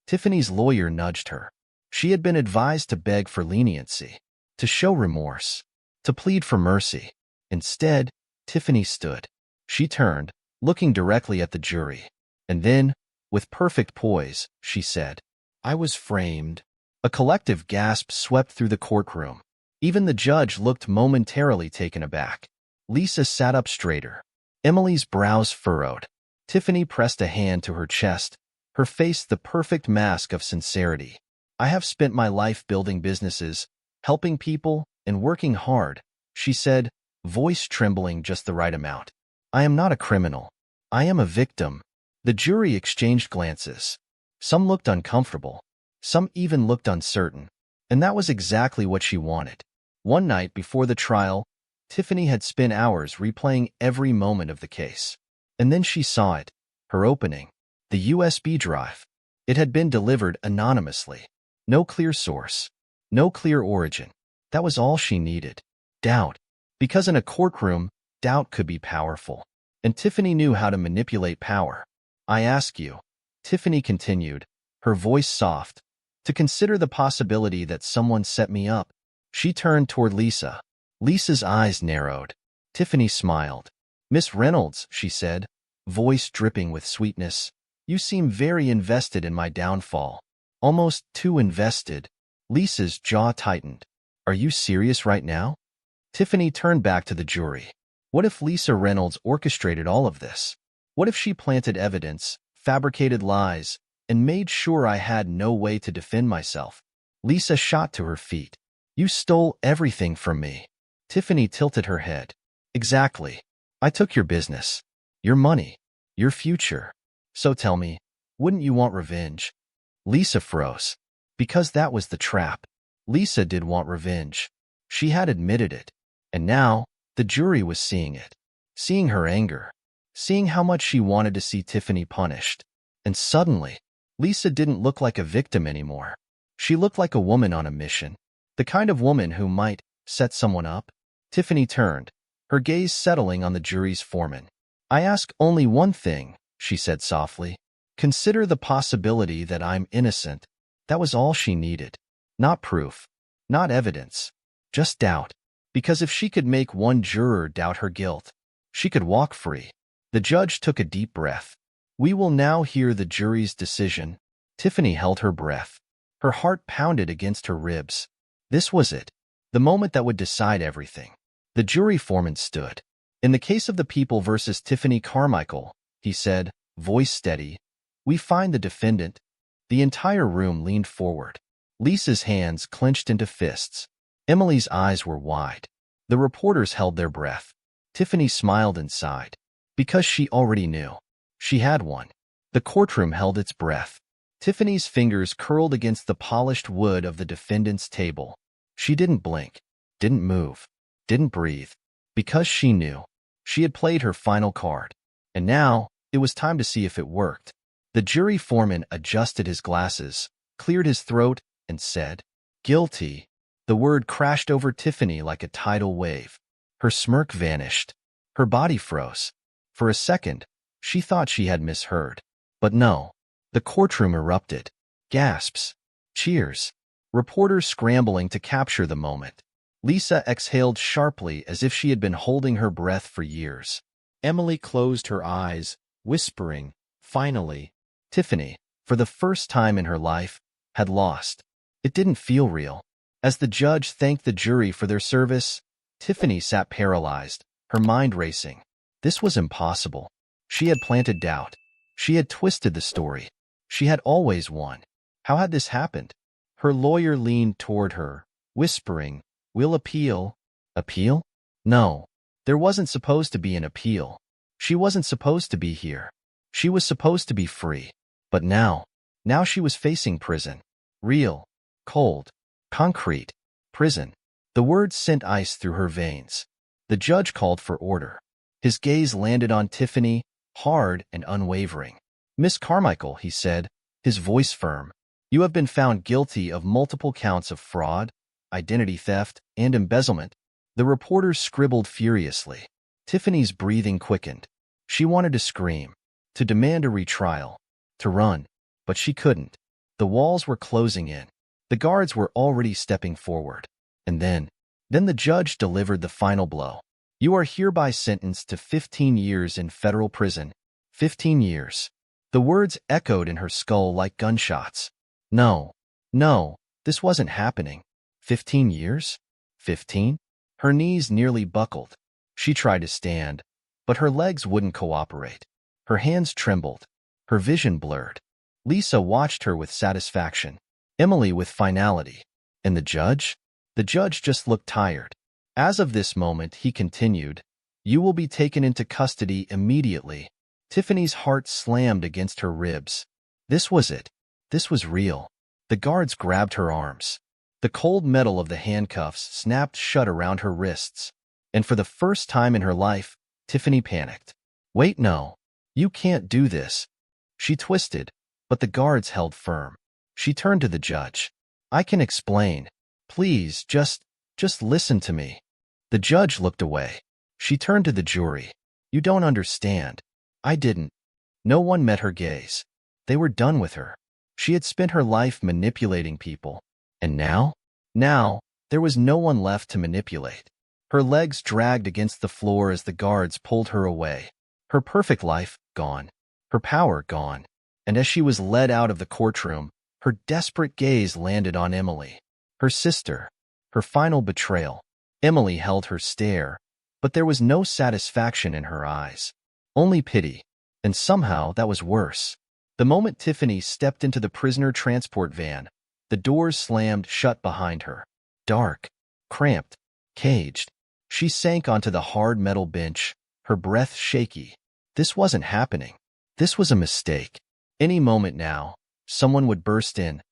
Tiffany's lawyer nudged her. She had been advised to beg for leniency, to show remorse, to plead for mercy. Instead, Tiffany stood. She turned, looking directly at the jury. And then, with perfect poise, she said, I was framed. A collective gasp swept through the courtroom. Even the judge looked momentarily taken aback. Lisa sat up straighter. Emily's brows furrowed. Tiffany pressed a hand to her chest, her face the perfect mask of sincerity. I have spent my life building businesses, helping people, and working hard, she said, voice trembling just the right amount. I am not a criminal. I am a victim. The jury exchanged glances. Some looked uncomfortable. Some even looked uncertain. And that was exactly what she wanted. One night before the trial, Tiffany had spent hours replaying every moment of the case. And then she saw it, her opening, the USB drive. It had been delivered anonymously. No clear source. No clear origin. That was all she needed. Doubt. Because in a courtroom, doubt could be powerful. And Tiffany knew how to manipulate power. I ask you, Tiffany continued, her voice soft, to consider the possibility that someone set me up. She turned toward Lisa. Lisa's eyes narrowed. Tiffany smiled. Miss Reynolds, she said, voice dripping with sweetness, you seem very invested in my downfall. Almost too invested. Lisa's jaw tightened. Are you serious right now? Tiffany turned back to the jury. What if Lisa Reynolds orchestrated all of this? What if she planted evidence, fabricated lies, and made sure I had no way to defend myself? Lisa shot to her feet. You stole everything from me. Tiffany tilted her head. Exactly. I took your business, your money, your future. So tell me, wouldn't you want revenge? Lisa froze. Because that was the trap. Lisa did want revenge. She had admitted it. And now, the jury was seeing it. Seeing her anger. Seeing how much she wanted to see Tiffany punished. And suddenly, Lisa didn't look like a victim anymore. She looked like a woman on a mission. The kind of woman who might set someone up. Tiffany turned, her gaze settling on the jury's foreman. I ask only one thing, she said softly. Consider the possibility that I'm innocent. That was all she needed. Not proof. Not evidence. Just doubt. Because if she could make one juror doubt her guilt, she could walk free. The judge took a deep breath. We will now hear the jury's decision. Tiffany held her breath. Her heart pounded against her ribs. This was it. The moment that would decide everything. The jury foreman stood. In the case of the people versus Tiffany Carmichael, he said, voice steady, we find the defendant. The entire room leaned forward. Lisa's hands clenched into fists. Emily's eyes were wide. The reporters held their breath. Tiffany smiled and sighed. Because she already knew. She had won. The courtroom held its breath. Tiffany's fingers curled against the polished wood of the defendant's table. She didn't blink, didn't move, didn't breathe. Because she knew. She had played her final card. And now, it was time to see if it worked. The jury foreman adjusted his glasses, cleared his throat, and said, guilty. The word crashed over Tiffany like a tidal wave. Her smirk vanished. Her body froze. For a second, she thought she had misheard. But no. The courtroom erupted. Gasps. Cheers. Reporters scrambling to capture the moment. Lisa exhaled sharply as if she had been holding her breath for years. Emily closed her eyes, whispering, finally. Tiffany, for the first time in her life, had lost. It didn't feel real. As the judge thanked the jury for their service, Tiffany sat paralyzed, her mind racing. This was impossible. She had planted doubt. She had twisted the story. She had always won. How had this happened? Her lawyer leaned toward her, whispering, "We'll appeal." Appeal? No. There wasn't supposed to be an appeal. She wasn't supposed to be here. She was supposed to be free. But now she was facing prison. Real, cold, concrete. Prison. The words sent ice through her veins. The judge called for order. His gaze landed on Tiffany, hard and unwavering. "Miss Carmichael," he said, his voice firm, "you have been found guilty of multiple counts of fraud, identity theft, and embezzlement." The reporters scribbled furiously. Tiffany's breathing quickened. She wanted to scream, to demand a retrial, to run, but she couldn't. The walls were closing in. The guards were already stepping forward. And then the judge delivered the final blow. "You are hereby sentenced to 15 years in federal prison." 15 years. The words echoed in her skull like gunshots. No, this wasn't happening. 15 years? 15? Her knees nearly buckled. She tried to stand, but her legs wouldn't cooperate. Her hands trembled. Her vision blurred. Lisa watched her with satisfaction. Emily with finality. And the judge? The judge just looked tired. "As of this moment," he continued, "you will be taken into custody immediately." Tiffany's heart slammed against her ribs. This was it. This was real. The guards grabbed her arms. The cold metal of the handcuffs snapped shut around her wrists. And for the first time in her life, Tiffany panicked. "Wait, no. You can't do this." She twisted, but the guards held firm. She turned to the judge. "I can explain. Please, just listen to me." The judge looked away. She turned to the jury. "You don't understand. I didn't." No one met her gaze. They were done with her. She had spent her life manipulating people. And now, there was no one left to manipulate. Her legs dragged against the floor as the guards pulled her away. Her perfect life gone. Her power gone. And as she was led out of the courtroom, her desperate gaze landed on Emily. Her sister. Her final betrayal. Emily held her stare, but there was no satisfaction in her eyes. Only pity. And somehow that was worse. The moment Tiffany stepped into the prisoner transport van, the doors slammed shut behind her. Dark, cramped, caged. She sank onto the hard metal bench, her breath shaky. This wasn't happening. This was a mistake. Any moment now, someone would burst in,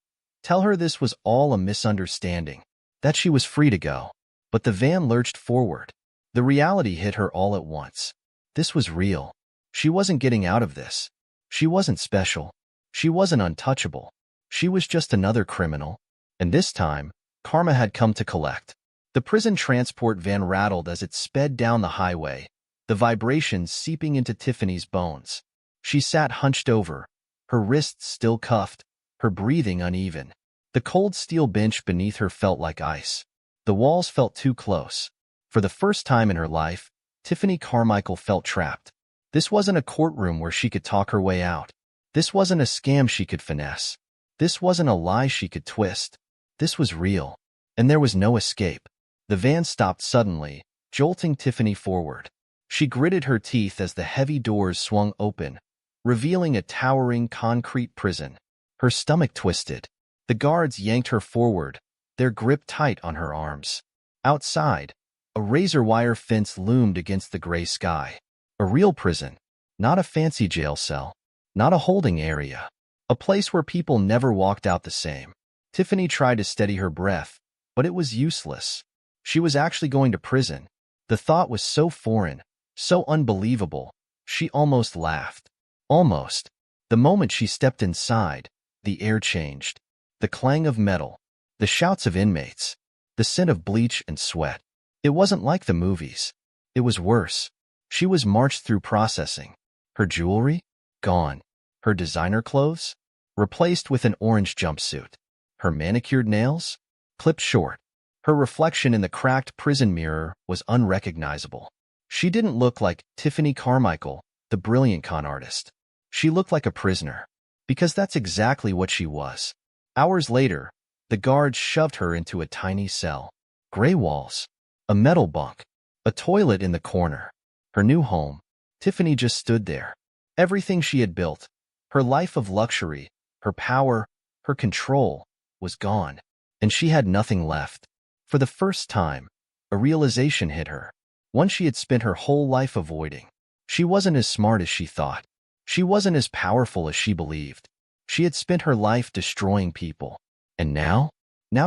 tell her this was all a misunderstanding, that she was free to go. But the van lurched forward. The reality hit her all at once. This was real. She wasn't getting out of this. She wasn't special. She wasn't untouchable. She was just another criminal. And this time, karma had come to collect. The prison transport van rattled as it sped down the highway, the vibrations seeping into Tiffany's bones. She sat hunched over, her wrists still cuffed, her breathing uneven. The cold steel bench beneath her felt like ice. The walls felt too close. For the first time in her life, Tiffany Carmichael felt trapped. This wasn't a courtroom where she could talk her way out. This wasn't a scam she could finesse. This wasn't a lie she could twist. This was real. And there was no escape. The van stopped suddenly, jolting Tiffany forward. She gritted her teeth as the heavy doors swung open, revealing a towering concrete prison. Her stomach twisted. The guards yanked her forward, their grip tight on her arms. Outside, a razor wire fence loomed against the gray sky. A real prison, not a fancy jail cell, not a holding area, a place where people never walked out the same. Tiffany tried to steady her breath, but it was useless. She was actually going to prison. The thought was so foreign, so unbelievable, she almost laughed. Almost. The moment she stepped inside, the air changed. The clang of metal, the shouts of inmates, the scent of bleach and sweat. It wasn't like the movies. It was worse. She was marched through processing. Her jewelry? Gone. Her designer clothes? Replaced with an orange jumpsuit. Her manicured nails? Clipped short. Her reflection in the cracked prison mirror was unrecognizable. She didn't look like Tiffany Carmichael, the brilliant con artist. She looked like a prisoner. Because that's exactly what she was. Hours later, the guards shoved her into a tiny cell. Gray walls. A metal bunk. A toilet in the corner. Her new home. Tiffany just stood there. Everything she had built, her life of luxury, her power, her control, was gone, and she had nothing left. For the first time, a realization hit her, one she had spent her whole life avoiding. She wasn't as smart as she thought. She wasn't as powerful as she believed. She had spent her life destroying people. And now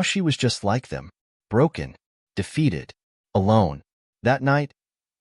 she was just like them, broken, defeated, alone. That night,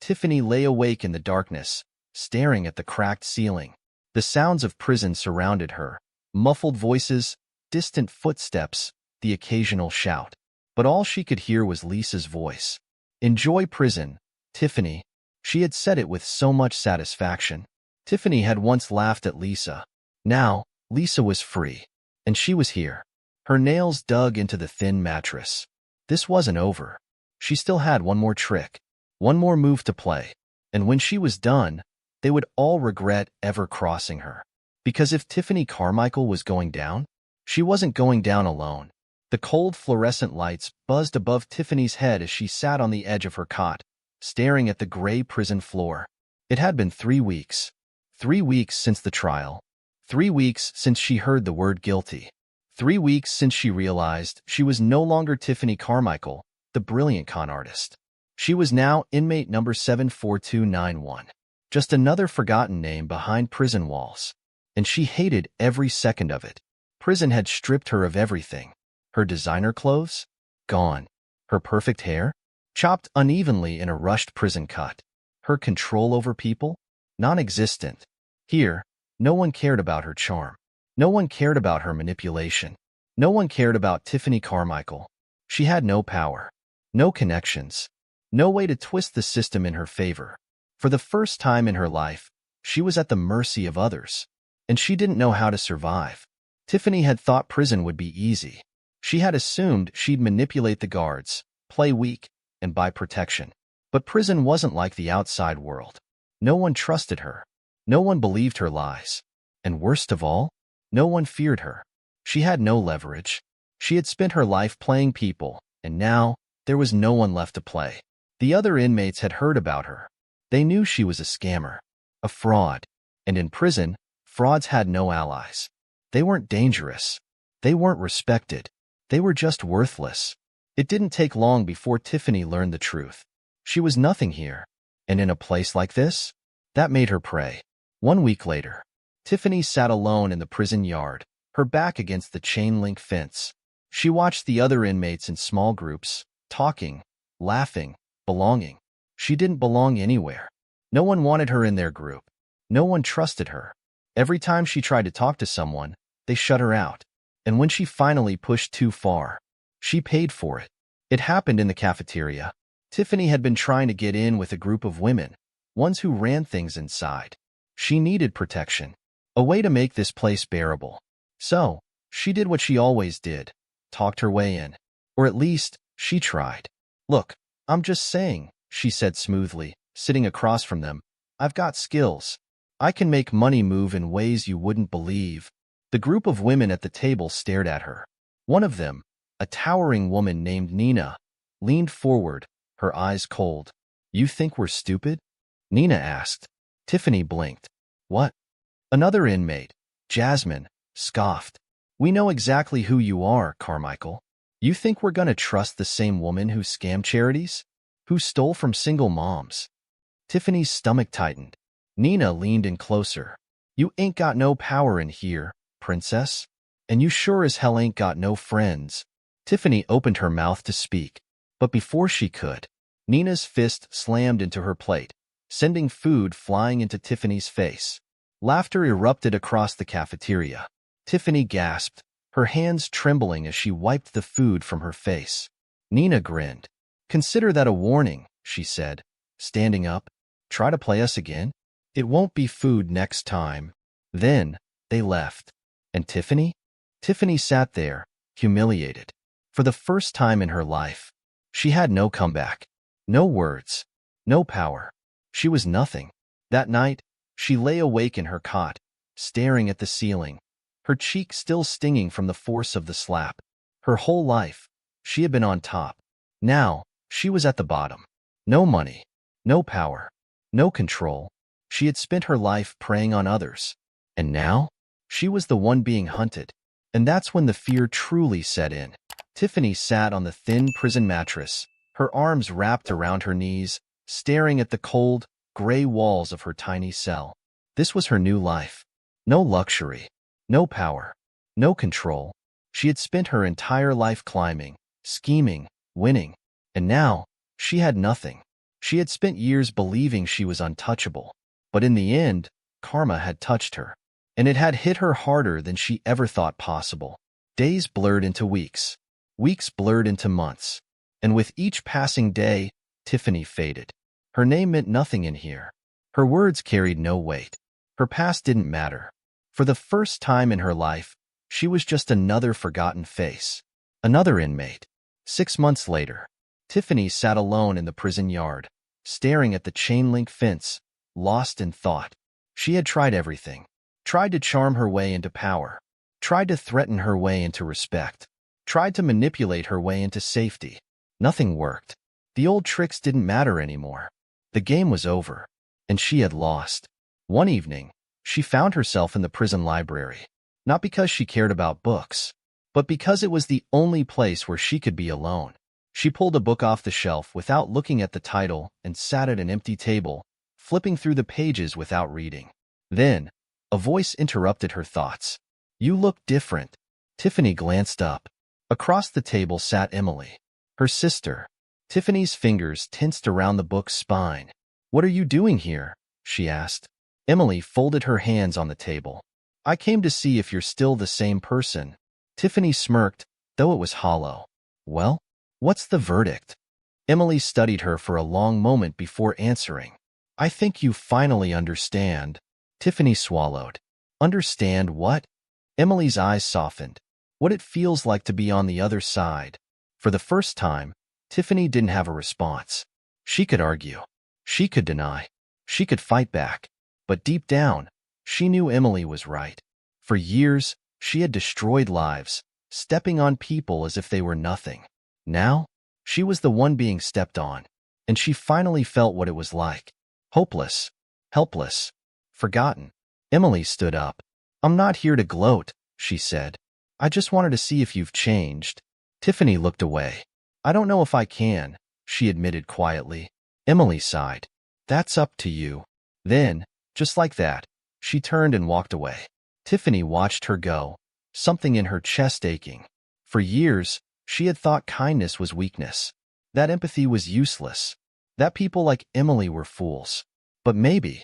Tiffany lay awake in the darkness, staring at the cracked ceiling. The sounds of prison surrounded her, muffled voices, distant footsteps, the occasional shout. But all she could hear was Lisa's voice. "Enjoy prison, Tiffany." She had said it with so much satisfaction. Tiffany had once laughed at Lisa. Now, Lisa was free, and she was here. Her nails dug into the thin mattress. This wasn't over. She still had one more trick, one more move to play. And when she was done, they would all regret ever crossing her. Because if Tiffany Carmichael was going down, she wasn't going down alone. The cold fluorescent lights buzzed above Tiffany's head as she sat on the edge of her cot, staring at the gray prison floor. It had been 3 weeks. 3 weeks since the trial. 3 weeks since she heard the word guilty. 3 weeks since she realized she was no longer Tiffany Carmichael, the brilliant con artist. She was now inmate number 74291. Just another forgotten name behind prison walls. And she hated every second of it. Prison had stripped her of everything. Her designer clothes? Gone. Her perfect hair? Chopped unevenly in a rushed prison cut. Her control over people? Non-existent. Here, no one cared about her charm. No one cared about her manipulation. No one cared about Tiffany Carmichael. She had no power, no connections, no way to twist the system in her favor. For the first time in her life, she was at the mercy of others, and she didn't know how to survive. Tiffany had thought prison would be easy. She had assumed she'd manipulate the guards, play weak, and buy protection. But prison wasn't like the outside world. No one trusted her. No one believed her lies. And worst of all, no one feared her. She had no leverage. She had spent her life playing people, and now there was no one left to play. The other inmates had heard about her. They knew she was a scammer, a fraud. And in prison, frauds had no allies. They weren't dangerous. They weren't respected. They were just worthless. It didn't take long before Tiffany learned the truth. She was nothing here. And in a place like this, that made her pray. 1 week later, Tiffany sat alone in the prison yard, her back against the chain-link fence. She watched the other inmates in small groups, talking, laughing, belonging. She didn't belong anywhere. No one wanted her in their group. No one trusted her. Every time she tried to talk to someone, they shut her out. And when she finally pushed too far, she paid for it. It happened in the cafeteria. Tiffany had been trying to get in with a group of women, ones who ran things inside. She needed protection, a way to make this place bearable. So, she did what she always did, talked her way in. Or at least, she tried. "Look, I'm just saying," she said smoothly, sitting across from them. "I've got skills. I can make money move in ways you wouldn't believe." The group of women at the table stared at her. One of them, a towering woman named Nina, leaned forward, her eyes cold. "You think we're stupid?" Nina asked. Tiffany blinked. "What?" Another inmate, Jasmine, scoffed. "We know exactly who you are, Carmichael. You think we're gonna trust the same woman who scammed charities? Who stole from single moms?" Tiffany's stomach tightened. Nina leaned in closer. "You ain't got no power in here, princess. And you sure as hell ain't got no friends." Tiffany opened her mouth to speak, but before she could, Nina's fist slammed into her plate, sending food flying into Tiffany's face. Laughter erupted across the cafeteria. Tiffany gasped, her hands trembling as she wiped the food from her face. Nina grinned. "Consider that a warning," she said, standing up. "Try to play us again? It won't be food next time." Then they left. And Tiffany? Tiffany sat there, humiliated. For the first time in her life, she had no comeback, no words, no power. She was nothing. That night, she lay awake in her cot, staring at the ceiling, her cheek still stinging from the force of the slap. Her whole life, she had been on top. Now, she was at the bottom. No money, no power, no control. She had spent her life preying on others. And now, she was the one being hunted. And that's when the fear truly set in. Tiffany sat on the thin prison mattress, her arms wrapped around her knees, staring at the cold, gray walls of her tiny cell. This was her new life. No luxury, no power, no control. She had spent her entire life climbing, scheming, winning. And now, she had nothing. She had spent years believing she was untouchable. But in the end, karma had touched her. And it had hit her harder than she ever thought possible. Days blurred into weeks. Weeks blurred into months. And with each passing day, Tiffany faded. Her name meant nothing in here. Her words carried no weight. Her past didn't matter. For the first time in her life, she was just another forgotten face. Another inmate. 6 months later, Tiffany sat alone in the prison yard, staring at the chain-link fence, lost in thought. She had tried everything. Tried to charm her way into power. Tried to threaten her way into respect. Tried to manipulate her way into safety. Nothing worked. The old tricks didn't matter anymore. The game was over, and she had lost. One evening, she found herself in the prison library, not because she cared about books, but because it was the only place where she could be alone. She pulled a book off the shelf without looking at the title and sat at an empty table, flipping through the pages without reading. Then, a voice interrupted her thoughts. "You look different." Tiffany glanced up. Across the table sat Emily, her sister. Tiffany's fingers tensed around the book's spine. "What are you doing here?" she asked. Emily folded her hands on the table. "I came to see if you're still the same person." Tiffany smirked, though it was hollow. "Well, what's the verdict?" Emily studied her for a long moment before answering. "I think you finally understand." Tiffany swallowed. "Understand what?" Emily's eyes softened. "What it feels like to be on the other side." For the first time, Tiffany didn't have a response. She could argue. She could deny. She could fight back. But deep down, she knew Emily was right. For years, she had destroyed lives, stepping on people as if they were nothing. Now, she was the one being stepped on, and she finally felt what it was like. Hopeless, helpless, forgotten. Emily stood up. "I'm not here to gloat," she said. "I just wanted to see if you've changed." Tiffany looked away. "I don't know if I can," she admitted quietly. Emily sighed. "That's up to you." Then, just like that, she turned and walked away. Tiffany watched her go, something in her chest aching. For years, she had thought kindness was weakness, that empathy was useless, that people like Emily were fools. But maybe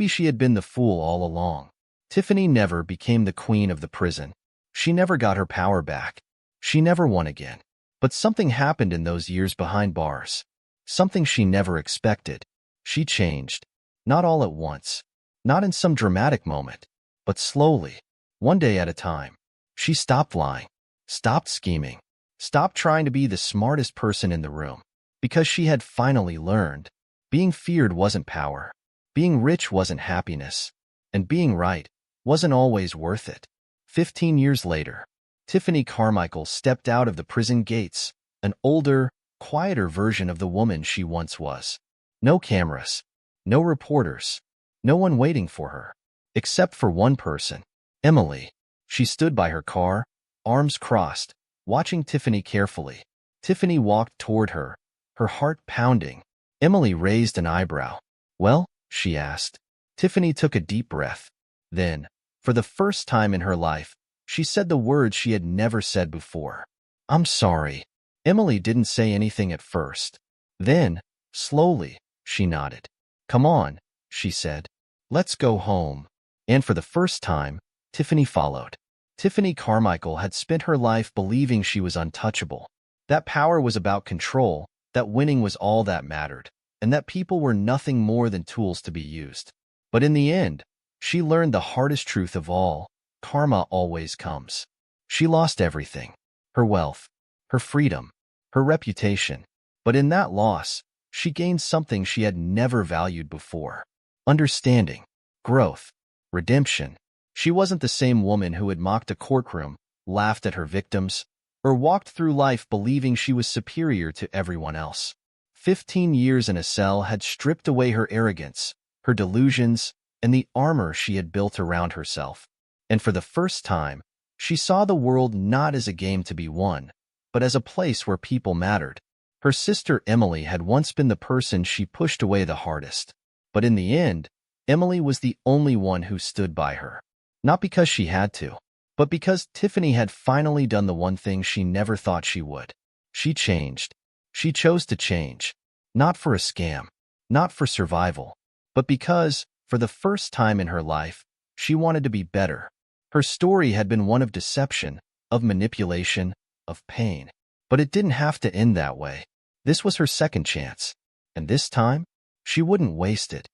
she had been the fool all along. Tiffany never became the queen of the prison. She never got her power back. She never won again. But something happened in those years behind bars. Something she never expected. She changed. Not all at once. Not in some dramatic moment. But slowly. One day at a time. She stopped lying. Stopped scheming. Stopped trying to be the smartest person in the room. Because she had finally learned. Being feared wasn't power. Being rich wasn't happiness. And being right wasn't always worth it. 15 years later, Tiffany Carmichael stepped out of the prison gates, an older, quieter version of the woman she once was. No cameras, no reporters, no one waiting for her, except for one person, Emily. She stood by her car, arms crossed, watching Tiffany carefully. Tiffany walked toward her, her heart pounding. Emily raised an eyebrow. "Well?" she asked. Tiffany took a deep breath. Then, for the first time in her life, she said the words she had never said before. "I'm sorry." Emily didn't say anything at first. Then, slowly, she nodded. "Come on," she said. "Let's go home." And for the first time, Tiffany followed. Tiffany Carmichael had spent her life believing she was untouchable. That power was about control, that winning was all that mattered, and that people were nothing more than tools to be used. But in the end, she learned the hardest truth of all: karma always comes. She lost everything: her wealth, her freedom, her reputation. But in that loss, she gained something she had never valued before: understanding, growth, redemption. She wasn't the same woman who had mocked a courtroom, laughed at her victims, or walked through life believing she was superior to everyone else. 15 years in a cell had stripped away her arrogance, her delusions, and the armor she had built around herself. And for the first time, she saw the world not as a game to be won, but as a place where people mattered. Her sister Emily had once been the person she pushed away the hardest. But in the end, Emily was the only one who stood by her. Not because she had to, but because Tiffany had finally done the one thing she never thought she would. She changed. She chose to change. Not for a scam, not for survival, but because, for the first time in her life, she wanted to be better. Her story had been one of deception, of manipulation, of pain. But it didn't have to end that way. This was her second chance. And this time, she wouldn't waste it.